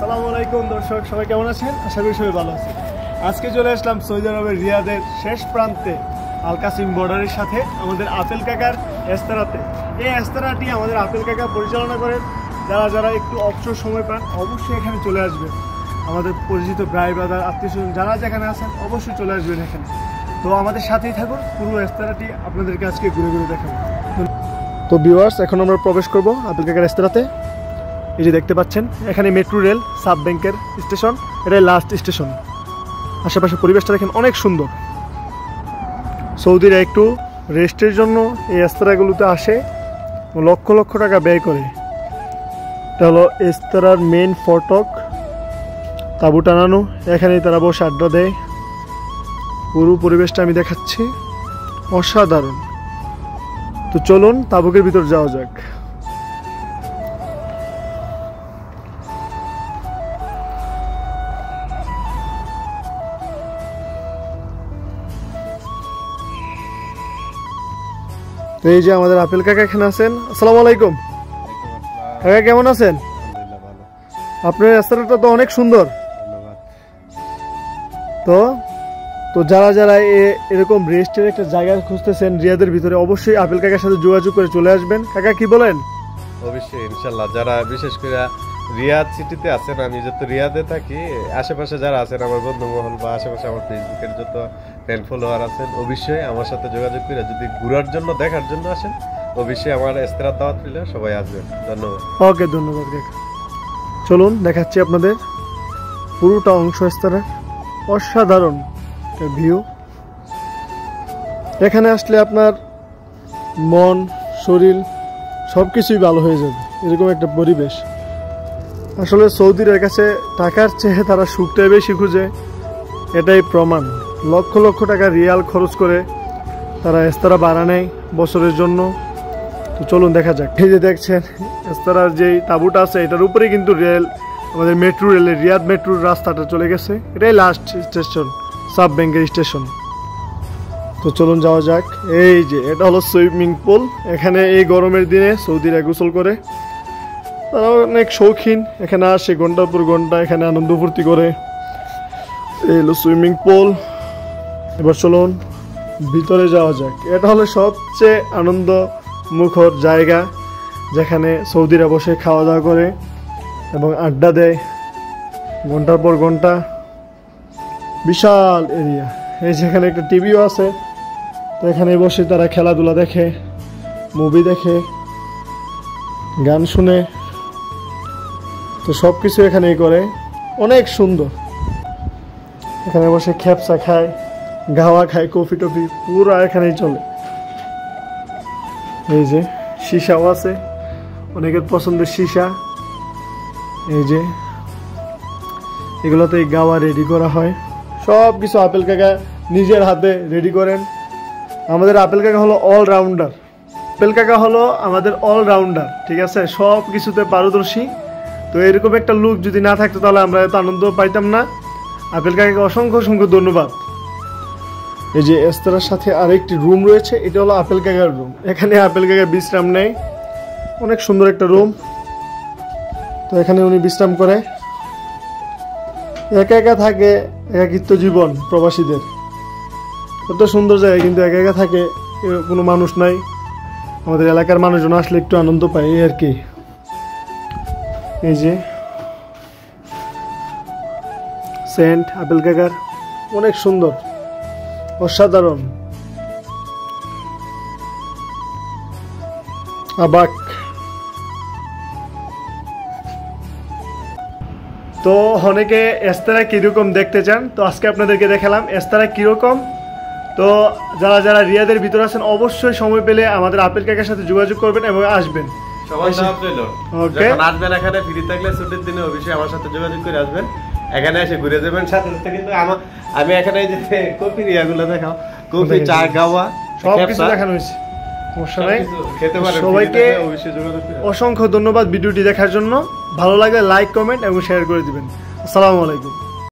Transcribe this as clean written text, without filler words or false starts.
আসসালামু আলাইকুম দর্শক, সবাই কেমন আছেন? আশা করি সবাই ভালো আছেন। আজকে চলে আসলাম সৌদি আরবের রিয়াদের শেষ প্রান্তে আল কাসিম বর্ডারের সাথে আমাদের আপেল কাকার রেস্তোরাঁতে। এই রেস্তোরাঁটি আমাদের আপেল কাকা পরিচালনা করেন। যারা যারা একটু অবসর সময় পান অবশ্যই এখানে চলে আসবেন। আমাদের পরিচিত ভাই ব্রাদার আত্মীয়স্বজন যারা যেখানে আছেন অবশ্যই চলে আসবেন এখানে। তো আমাদের সাথেই থাকুন, পুরো রেস্তোরাঁটি আপনাদেরকে আজকে ঘুরে ঘুরে দেখাবো। তো ভিউয়ার্স, এখন আমরা প্রবেশ করব আপেল কাকার রেস্তোরাঁতে। এই যে দেখতে পাচ্ছেন, এখানে মেট্রো রেল সাব ব্যাংকের স্টেশন, এটাই লাস্ট স্টেশন। আশেপাশে পরিবেশটা দেখেন অনেক সুন্দর। সৌদিরা একটু রেস্টের জন্য এই রেস্তোরাঁগুলোতে আসে, লক্ষ লক্ষ টাকা ব্যয় করে। এটা হলো রেস্তোরাঁর মেইন ফটক, তাঁবু টানানো, এখানেই তারা বসে আড্ডা দেয়। পুরো পরিবেশটা আমি দেখাচ্ছি, অসাধারণ। তো চলুন তাঁবুকের ভিতর যাওয়া যাক। তো এই যে আমাদের আপেল কাকা এখানে আছেন। আসসালামু আলাইকুম কাকা, কেমন আছেন? আপনার রেস্তোরাঁটা তো অনেক সুন্দর। তো তো যারা যারা এরকম রেস্টের একটা জায়গা খুঁজতেছেন রিয়াদের ভিতরে, অবশ্যই আপেল কাকার সাথে যোগাযোগ করে চলে আসবেন। কাকা কি বলেন? অবশ্যই ইনশাল্লাহ। যারা বিশেষ করে রিয়াদ সিটিতে আছেন, আমি যত রিয়াদে থাকি, আশেপাশে যারা আছেন আমার বন্ধু মহল বা আশেপাশে আমার ফেসবুকের যত ফ্রেন্ড ফলোয়ার আছেন, অবশ্যই আমার সাথে যোগাযোগ করে যদি ঘোরার জন্য দেখার জন্য আসেন, অবশ্যই আমার রেস্তোরাঁ দাওয়াত পেলে সবাই আসবেন। ধন্যবাদ। ওকে, ধন্যবাদ কাকা। চলুন দেখাচ্ছি আপনাদের পুরোটা অংশ রেস্তোরাঁ। অসাধারণ একটা ভিউ। এখানে আসলে আপনার মন শরীর সব কিছুই ভালো হয়ে যাবে, এরকম একটা পরিবেশ। আসলে সৌদির কাছে টাকার চেয়ে তারা সুখটাই বেশি খুঁজে, এটাই প্রমাণ। লক্ষ লক্ষ টাকা রিয়াল খরচ করে তারা রেস্তোরাঁ ভাড়া নেয় বছরের জন্য। তো চলুন দেখা যাক। এই যে দেখছেন রেস্তোরাঁর যেই তাঁবুটা আছে, এটার উপরে কিন্তু রেল, আমাদের মেট্রো রেলের রিয়াদ মেট্রোর রাস্তাটা চলে গেছে। এটাই লাস্ট স্টেশন, সাব ব্যাংকের স্টেশন। তো চলুন যাওয়া যাক। এই যে এটা হলো সুইমিং পুল। এখানে এই গরমের দিনে সৌদিরা গোসল করে, তারা অনেক শৌখিন, এখানে আসে ঘন্টার পর ঘন্টা, এখানে আনন্দ ফুর্তি করে। এই হলো সুইমিং পুল। এবার চলুন ভিতরে যাওয়া যাক। এটা হলো সবচেয়ে আনন্দ মুখর জায়গা, যেখানে সৌদিরা বসে খাওয়া দাওয়া করে এবং আড্ডা দেয় ঘন্টার পর ঘন্টা। বিশাল এরিয়া। এই যেখানে একটা টিভিও আছে, তো এখানে বসে তারা খেলাধুলা দেখে, মুভি দেখে, গান শুনে। তো সব কিছু এখানেই করে, অনেক সুন্দর। এখানে বসে খেপসা খায়, গাওয়া খায়, কফি টফি পুরো এখানেই চলে। এই যে সীসাও আছে, অনেকের পছন্দের সীসা। এই যে এগুলোতে গাওয়া রেডি করা হয়। সব কিছু আপেল কাকা নিজের হাতে রেডি করেন। আমাদের আপেল কাকা হলো অলরাউন্ডার। আপেল কাকা হলো আমাদের অলরাউন্ডার, ঠিক আছে, সব কিছুতে পারদর্শী। তো এরকম একটা লুক যদি না থাকতো তাহলে আমরা এত আনন্দ পাইতাম না। আপেল কাকাকে অসংখ্য অসংখ্য ধন্যবাদ। এই যে রেস্তোরাঁর সাথে আরেকটি রুম রয়েছে, এটা হলো আপেল কাকার রুম। এখানে আপেল কাকা বিশ্রাম নেয়, অনেক সুন্দর একটা রুম। তো এখানে উনি বিশ্রাম করে, একা একা থাকে, একাকিত্ব জীবন প্রবাসীদের। কত সুন্দর জায়গা, কিন্তু একা একা থাকে, কোনো মানুষ নাই। আমাদের এলাকার মানুষজন আসলে একটু আনন্দ পায়, এই আর কি। এই যে সেন্ট আপেল কাকার, অনেক সুন্দর, অসাধারণ। আবাক। তো অনেকে রেস্তোরাঁ কীরকম দেখতে চান, তো আজকে আপনাদেরকে দেখালাম রেস্তোরাঁ কীরকম। তো যারা যারা রিয়াদের ভিতরে আছেন অবশ্যই সময় পেলে আমাদের আপেল কাকার সাথে যোগাযোগ করবেন এবং আসবেন। সবাই দাওয়াত রইল। যখন আসবেন এখানে ফ্রি থাকলে ছুটির দিনে অবশ্যই আমার সাথে যোগাযোগ করে আসবেন, এখানে এসে ঘুরে যাবেন। সাথে সাথে কিন্তু আমি এখানে যে কফি রিয়াগুলো দেখাও, কফি চা গাওয়া সব কিছু দেখানো হয়েছে। সবাইকে অসংখ্য ধন্যবাদ ভিডিওটি দেখার জন্য। ভালো লাগলে লাইক, কমেন্ট এবং শেয়ার করে দিবেন। আসসালামু আলাইকুম।